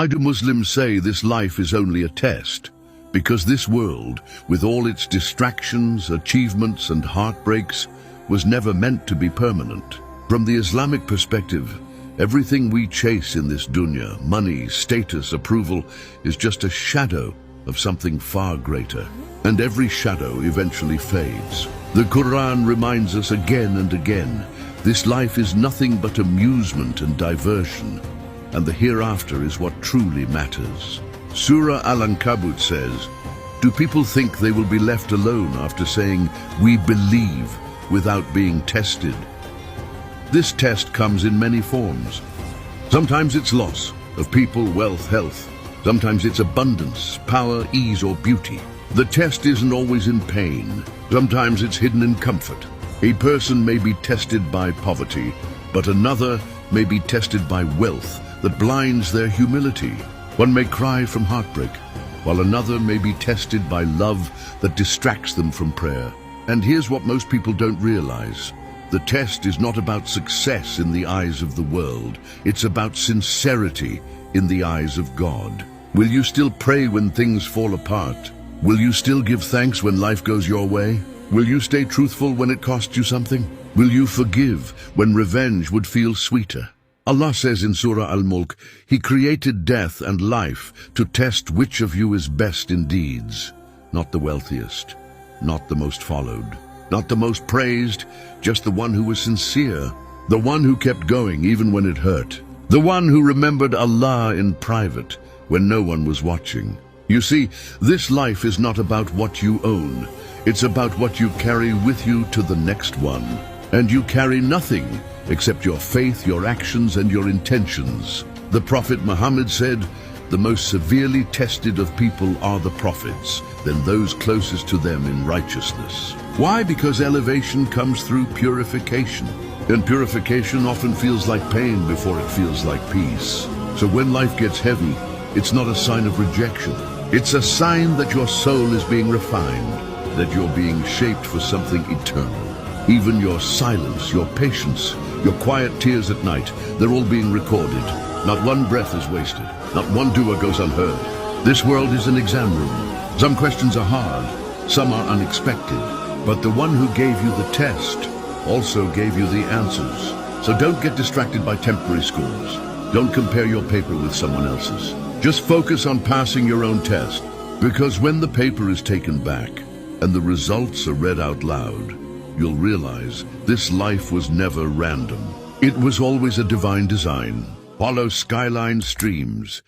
Why do Muslims say this life is only a test? Because this world, with all its distractions, achievements and heartbreaks, was never meant to be permanent. From the Islamic perspective, everything we chase in this dunya, money, status, approval, is just a shadow of something far greater. And every shadow eventually fades. The Quran reminds us again and again, this life is nothing but amusement and diversion, and the hereafter is what truly matters. Surah Al-Ankabut says, "Do people think they will be left alone after saying, 'We believe,' without being tested?" This test comes in many forms. Sometimes it's loss of people, wealth, health. Sometimes it's abundance, power, ease, or beauty. The test isn't always in pain. Sometimes it's hidden in comfort. A person may be tested by poverty, but another may be tested by wealth that blinds their humility. One may cry from heartbreak, while another may be tested by love that distracts them from prayer. And here's what most people don't realize. The test is not about success in the eyes of the world. It's about sincerity in the eyes of God. Will you still pray when things fall apart? Will you still give thanks when life goes your way? Will you stay truthful when it costs you something? Will you forgive when revenge would feel sweeter? Allah says in Surah Al-Mulk, He created death and life to test which of you is best in deeds. Not the wealthiest, not the most followed, not the most praised, just the one who was sincere, the one who kept going even when it hurt, the one who remembered Allah in private when no one was watching. You see, this life is not about what you own. It's about what you carry with you to the next one. And you carry nothing except your faith, your actions, and your intentions. The Prophet Muhammad said, "The most severely tested of people are the prophets, then those closest to them in righteousness." Why? Because elevation comes through purification. And purification often feels like pain before it feels like peace. So when life gets heavy, it's not a sign of rejection. It's a sign that your soul is being refined, that you're being shaped for something eternal. Even your silence, your patience, your quiet tears at night, they're all being recorded. Not one breath is wasted. Not one dua goes unheard. This world is an exam room. Some questions are hard, some are unexpected. But the one who gave you the test also gave you the answers. So don't get distracted by temporary scores. Don't compare your paper with someone else's. Just focus on passing your own test. Because when the paper is taken back and the results are read out loud, you'll realize this life was never random. It was always a divine design. Follow skyline streams,